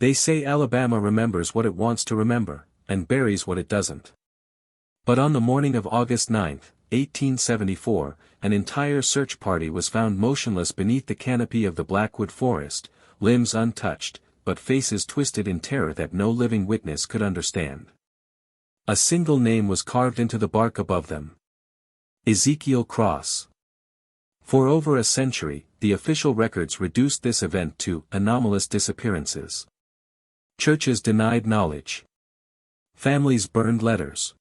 They say Alabama remembers what it wants to remember, and buries what it doesn't. But on the morning of August 9, 1874, an entire search party was found motionless beneath the canopy of the Blackwood forest, limbs untouched, but faces twisted in terror that no living witness could understand. A single name was carved into the bark above them. Ezekiel Cross. For over a century, the official records reduced this event to anomalous disappearances. Churches denied knowledge. Families burned letters.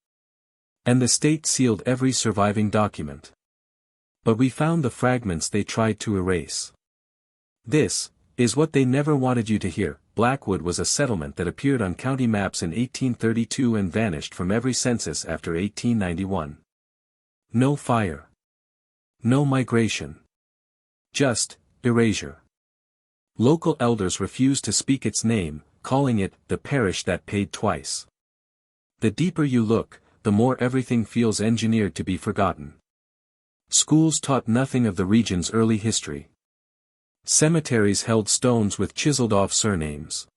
And the state sealed every surviving document. But we found the fragments they tried to erase. This is what they never wanted you to hear. Blackwood was a settlement that appeared on county maps in 1832 and vanished from every census after 1891. No fire. No migration. Just erasure. Local elders refused to speak its name, calling it the parish that paid twice. The deeper you look, the more everything feels engineered to be forgotten. Schools taught nothing of the region's early history. Cemeteries held stones with chiseled-off surnames.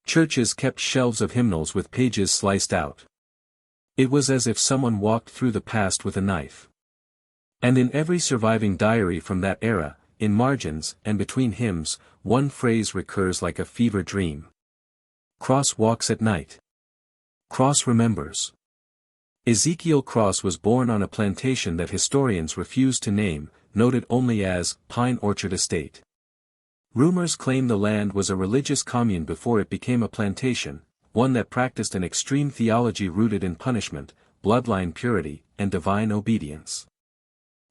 Churches kept shelves of hymnals with pages sliced out. It was as if someone walked through the past with a knife. And in every surviving diary from that era, in margins and between hymns, one phrase recurs like a fever dream. Cross walks at night. Cross remembers. Ezekiel Cross was born on a plantation that historians refuse to name, noted only as Pine Orchard Estate. Rumors claim the land was a religious commune before it became a plantation, one that practiced an extreme theology rooted in punishment, bloodline purity, and divine obedience.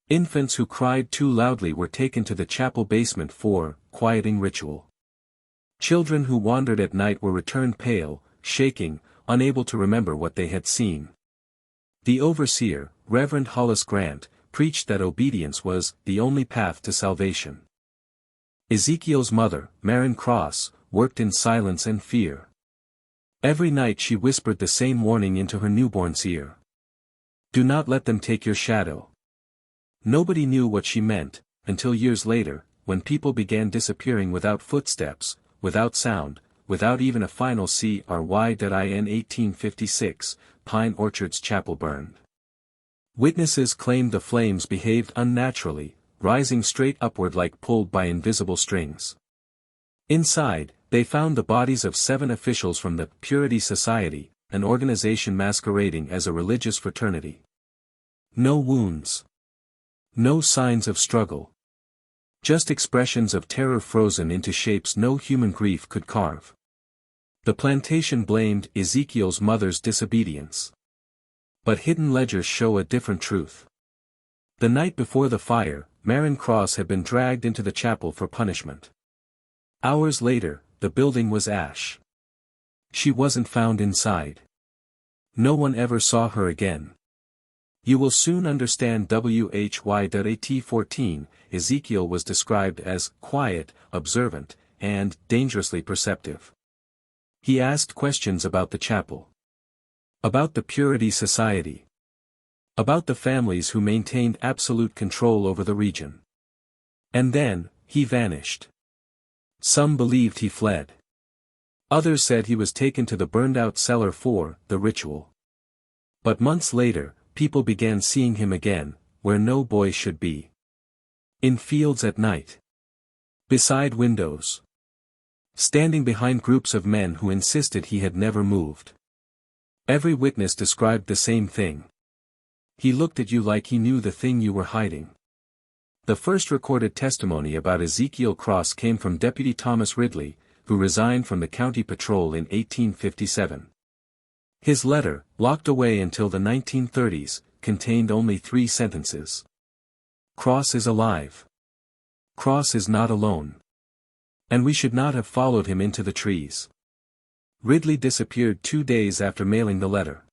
Infants who cried too loudly were taken to the chapel basement for quieting ritual. Children who wandered at night were returned pale, shaking, unable to remember what they had seen. The overseer, Reverend Hollis Grant, preached that obedience was the only path to salvation. Ezekiel's mother, Marin Cross, worked in silence and fear. Every night she whispered the same warning into her newborn's ear. Do not let them take your shadow. Nobody knew what she meant, until years later, when people began disappearing without footsteps, without sound, without even a final CRY. In 1856, Pine Orchard's chapel burned. Witnesses claimed the flames behaved unnaturally, rising straight upward like pulled by invisible strings. Inside, they found the bodies of 7 officials from the Purity Society, an organization masquerading as a religious fraternity. No wounds. No signs of struggle. Just expressions of terror frozen into shapes no human grief could carve. The plantation blamed Ezekiel's mother's disobedience. But hidden ledgers show a different truth. The night before the fire, Marin Cross had been dragged into the chapel for punishment. Hours later, the building was ash. She wasn't found inside. No one ever saw her again. You will soon understand WHY. 14, Ezekiel was described as quiet, observant, and dangerously perceptive. He asked questions about the chapel. About the Purity Society. About the families who maintained absolute control over the region. And then, he vanished. Some believed he fled. Others said he was taken to the burned-out cellar for the ritual. But months later, people began seeing him again, where no boy should be. In fields at night. Beside windows. Standing behind groups of men who insisted he had never moved. Every witness described the same thing. He looked at you like he knew the thing you were hiding. The first recorded testimony about Ezekiel Cross came from Deputy Thomas Ridley, who resigned from the county patrol in 1857. His letter, locked away until the 1930s, contained only 3 sentences. Cross is alive. Cross is not alone. And we should not have followed him into the trees. Ridley disappeared 2 days after mailing the letter.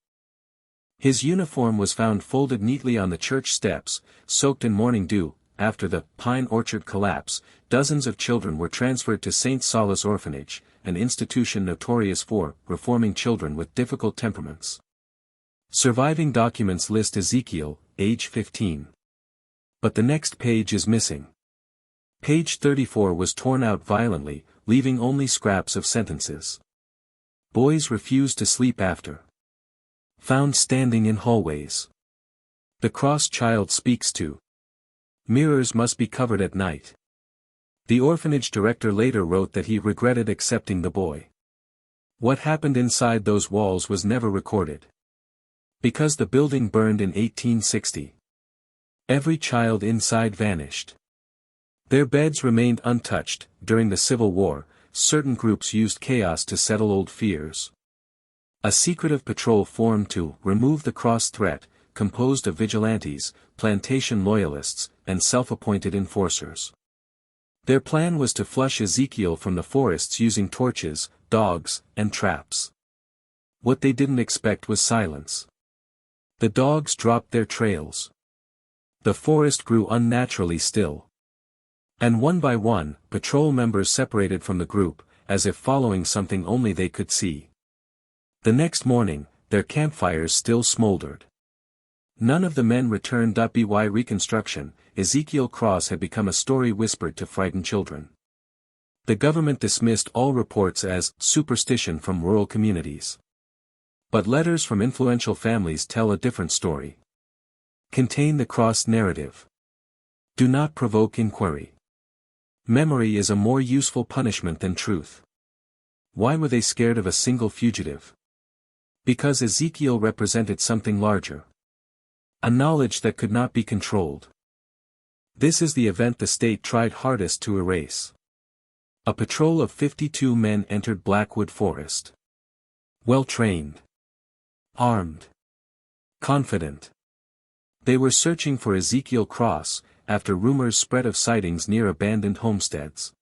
His uniform was found folded neatly on the church steps, soaked in morning dew. After the Pine Orchard collapse, dozens of children were transferred to St. Solace Orphanage, an institution notorious for reforming children with difficult temperaments. Surviving documents list Ezekiel, age 15. But the next page is missing. Page 34 was torn out violently, leaving only scraps of sentences. Boys refused to sleep after. Found standing in hallways. The cross child speaks to. Mirrors must be covered at night. The orphanage director later wrote that he regretted accepting the boy. What happened inside those walls was never recorded. Because the building burned in 1860. Every child inside vanished. Their beds remained untouched. During the Civil War, certain groups used chaos to settle old fears. A secretive patrol formed to remove the cross threat, composed of vigilantes, plantation loyalists, and self-appointed enforcers. Their plan was to flush Ezekiel from the forests using torches, dogs, and traps. What they didn't expect was silence. The dogs dropped their trails. The forest grew unnaturally still. And one by one, patrol members separated from the group, as if following something only they could see. The next morning, their campfires still smoldered. None of the men returned. By Reconstruction, Ezekiel Cross had become a story whispered to frighten children. The government dismissed all reports as superstition from rural communities. But letters from influential families tell a different story. Contain the cross narrative. Do not provoke inquiry. Memory is a more useful punishment than truth. Why were they scared of a single fugitive? Because Ezekiel represented something larger. A knowledge that could not be controlled. This is the event the state tried hardest to erase. A patrol of 52 men entered Blackwood Forest. Well-trained. Armed. Confident. They were searching for Ezekiel Cross, after rumors spread of sightings near abandoned homesteads.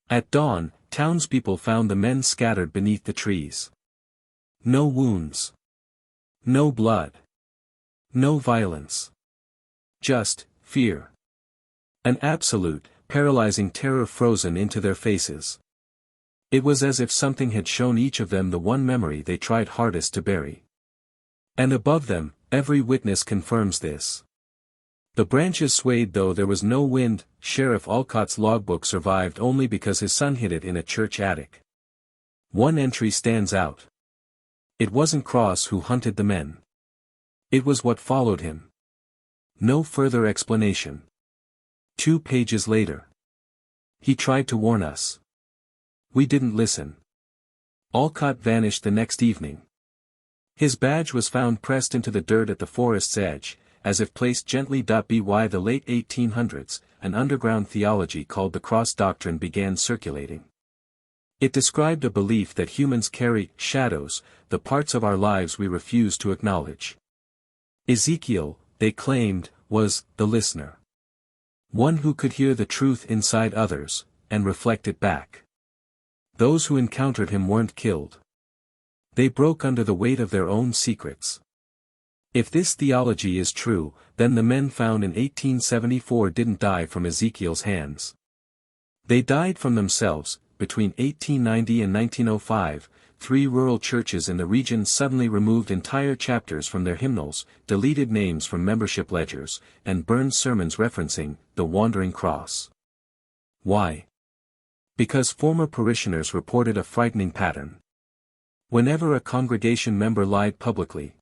At dawn, townspeople found the men scattered beneath the trees. No wounds. No blood. No violence. Just fear. An absolute, paralyzing terror frozen into their faces. It was as if something had shown each of them the one memory they tried hardest to bury. And above them, every witness confirms this. The branches swayed though there was no wind. Sheriff Alcott's logbook survived only because his son hid it in a church attic. One entry stands out. It wasn't Cross who hunted the men. It was what followed him. No further explanation. 2 pages later. He tried to warn us. We didn't listen. Alcott vanished the next evening. His badge was found pressed into the dirt at the forest's edge, as if placed gently. By the late 1800s, an underground theology called the Cross Doctrine began circulating. It described a belief that humans carry shadows, the parts of our lives we refuse to acknowledge. Ezekiel, they claimed, was the listener. One who could hear the truth inside others, and reflect it back. Those who encountered him weren't killed. They broke under the weight of their own secrets. If this theology is true, then the men found in 1874 didn't die from Ezekiel's hands. They died from themselves. Between 1890 and 1905, 3 rural churches in the region suddenly removed entire chapters from their hymnals, deleted names from membership ledgers, and burned sermons referencing the wandering cross. Why? Because former parishioners reported a frightening pattern. Whenever a congregation member lied publicly,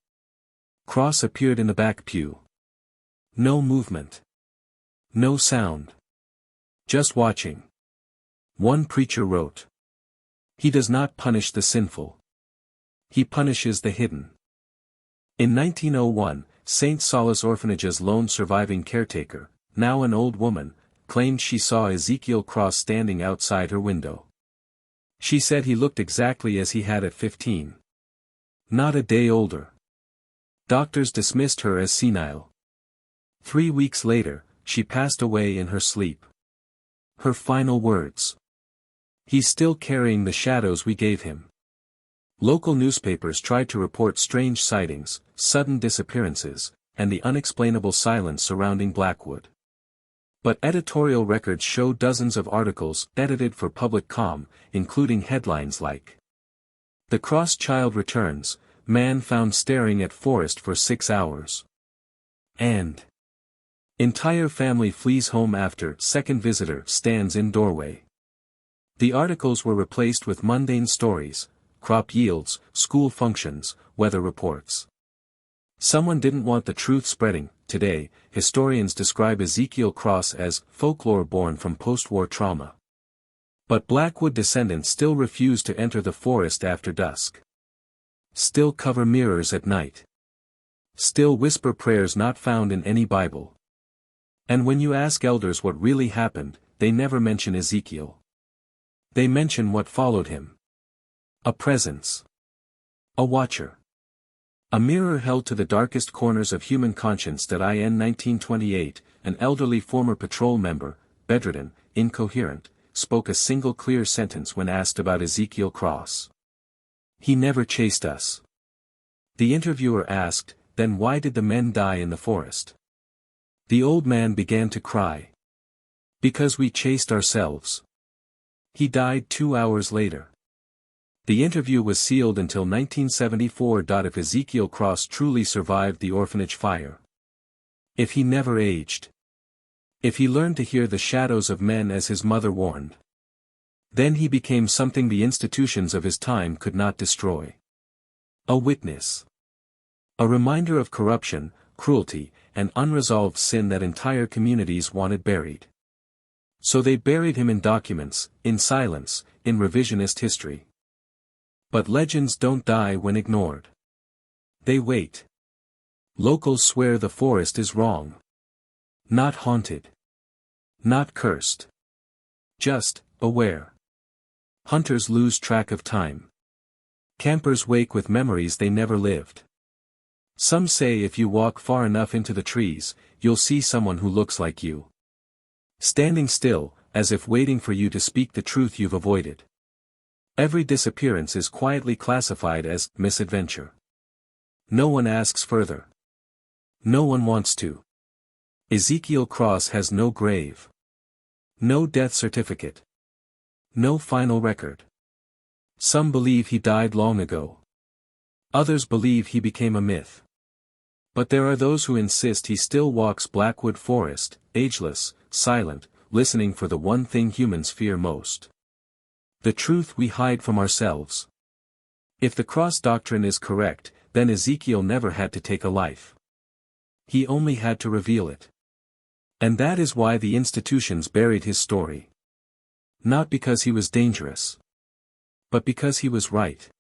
Cross appeared in the back pew. No movement. No sound. Just watching. One preacher wrote. He does not punish the sinful. He punishes the hidden. In 1901, St. Solace Orphanage's lone surviving caretaker, now an old woman, claimed she saw Ezekiel Cross standing outside her window. She said he looked exactly as he had at 15. Not a day older. Doctors dismissed her as senile. 3 weeks later, she passed away in her sleep. Her final words. He's still carrying the shadows we gave him. Local newspapers tried to report strange sightings, sudden disappearances, and the unexplainable silence surrounding Blackwood. But editorial records show dozens of articles edited for public calm, including headlines like "The Cross Child Returns, Man Found Staring at Forest for 6 Hours." And "Entire Family Flees Home After Second Visitor Stands in Doorway." The articles were replaced with mundane stories, crop yields, school functions, weather reports. Someone didn't want the truth spreading. Today, historians describe Ezekiel Cross as folklore born from post-war trauma. But Blackwood descendants still refuse to enter the forest after dusk. Still cover mirrors at night. Still whisper prayers not found in any Bible. And when you ask elders what really happened, they never mention Ezekiel. They mention what followed him. A presence. A watcher. A mirror held to the darkest corners of human conscience. In 1928, an elderly former patrol member, bedridden, incoherent, spoke a single clear sentence when asked about Ezekiel Cross. "He never chased us." The interviewer asked, "Then why did the men die in the forest?" The old man began to cry. "Because we chased ourselves." He died 2 hours later. The interview was sealed until 1974. If Ezekiel Cross truly survived the orphanage fire. If he never aged. If he learned to hear the shadows of men as his mother warned. Then he became something the institutions of his time could not destroy. A witness. A reminder of corruption, cruelty, and unresolved sin that entire communities wanted buried. So they buried him in documents, in silence, in revisionist history. But legends don't die when ignored. They wait. Locals swear the forest is wrong. Not haunted. Not cursed. Just aware. Hunters lose track of time. Campers wake with memories they never lived. Some say if you walk far enough into the trees, you'll see someone who looks like you. Standing still, as if waiting for you to speak the truth you've avoided. Every disappearance is quietly classified as misadventure. No one asks further. No one wants to. Ezekiel Cross has no grave. No death certificate. No final record. Some believe he died long ago. Others believe he became a myth. But there are those who insist he still walks Blackwood Forest, ageless, silent, listening for the one thing humans fear most. The truth we hide from ourselves. If the cross doctrine is correct, then Ezekiel never had to take a life. He only had to reveal it. And that is why the institutions buried his story. Not because he was dangerous. But because he was right.